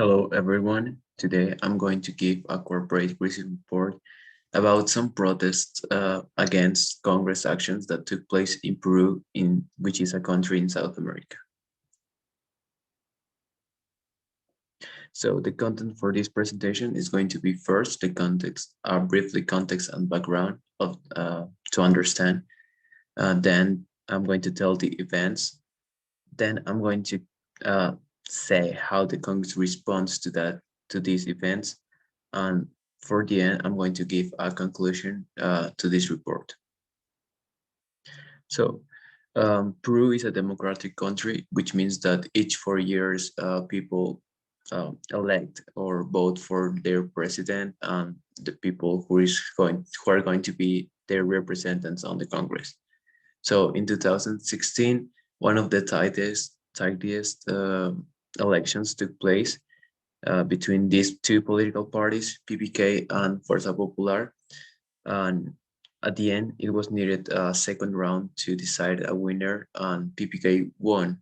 Hello, everyone. Today I'm going to give a corporate recent report about some protests against Congress actions that took place in Peru, which is a country in South America. So the content for this presentation is going to be first the context, briefly context and background of to understand. Then I'm going to tell the events. Then I'm going to uh, say how the Congress responds to these events, and for the end, I'm going to give a conclusion to this report. So, Peru is a democratic country, which means that each 4 years, people elect or vote for their president and the people who are going to be their representatives on the Congress. So in 2016, one of the tightest elections took place between these two political parties, PPK and Fuerza Popular. And at the end, it was needed a second round to decide a winner, and PPK won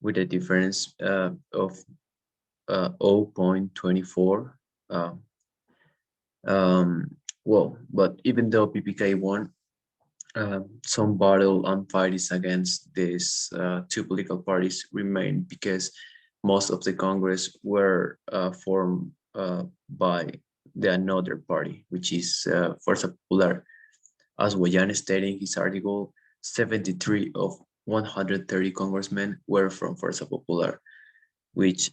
with a difference of 0.24. Uh, but even though PPK won, some battle and fights against these two political parties remain because most of the Congress were formed by the another party, which is Fuerza Popular. As Guayana stated in his article, 73 of 130 congressmen were from Fuerza Popular, which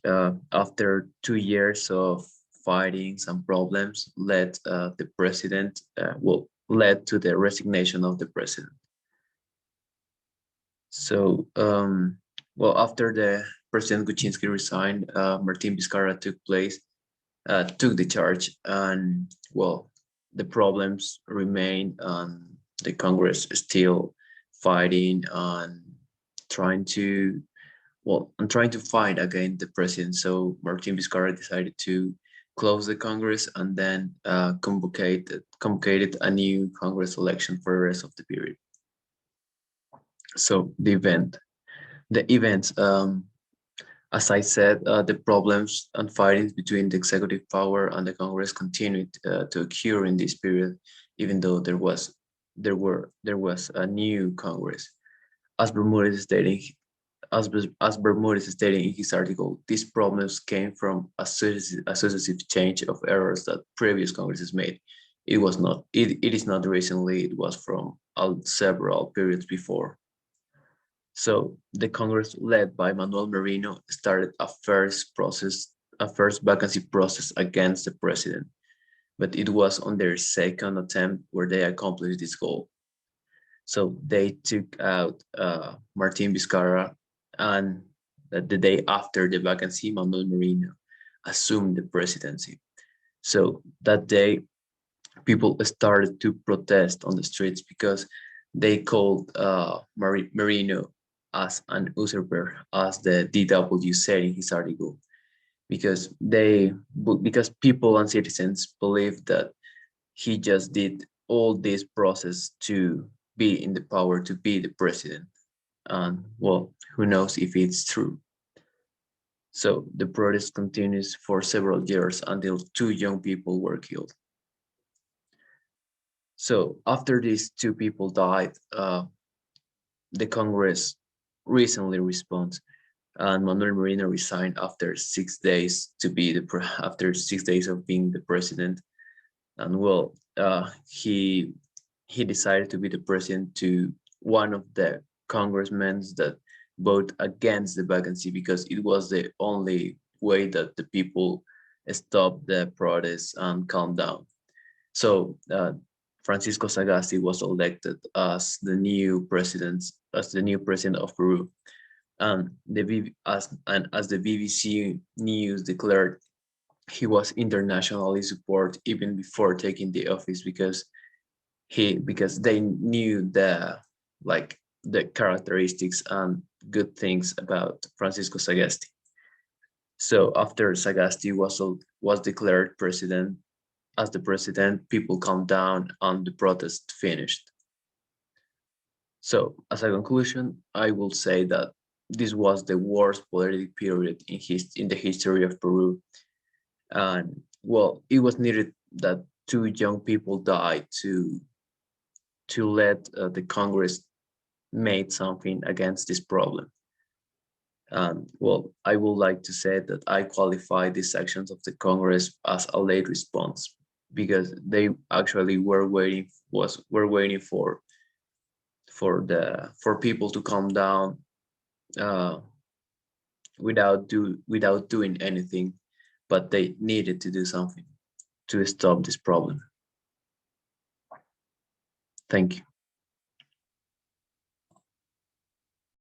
after 2 years of fightings and problems led to the resignation of the president. So, after the President Kuczynski resigned, Martin Vizcarra took the charge, and the problems remain, and the Congress is still fighting and trying to, trying to fight against the president. So Martin Vizcarra decided to close the Congress and then convocated a new Congress election for the rest of the period. So the events, as I said, the problems and fightings between the executive power and the Congress continued to occur in this period, even though there was a new Congress. As Bermudez stating, as Bermudez stated in his article, these problems came from a successive change of errors that previous Congresses made. It is not recently, it was from several periods before. So the Congress led by Manuel Merino started a first vacancy process against the president, but it was on their second attempt where they accomplished this goal. So they took out Martin Vizcarra, and the day after the vacancy, Manuel Merino assumed the presidency. So that day, people started to protest on the streets because they called Merino as an usurper, as the DW said in his article, because people and citizens believe that he just did all this process to be in the power, to be the president. And who knows if it's true. So the protest continues for several years until two young people were killed. So after these two people died, the Congress recently responds, and Manuel Merino resigned after 6 days after 6 days of being the president. And he decided to be the president to one of the congressmen that voted against the vacancy, because it was the only way that the people stopped the protests and calmed down. So Francisco Sagasti was elected as the new president of Peru, and as the BBC News declared, he was internationally supported even before taking the office, because they knew the characteristics and good things about Francisco Sagasti. So after Sagasti was declared president, as the president, people calmed down and the protest finished. So as a conclusion, I will say that this was the worst political period in the history of Peru. And well, it was needed that two young people died to let the Congress made something against this problem. And well, I would like to say that I qualify these actions of the Congress as a late response because they actually were waiting for people to calm down uh, without doing anything, but they needed to do something to stop this problem. Thank you.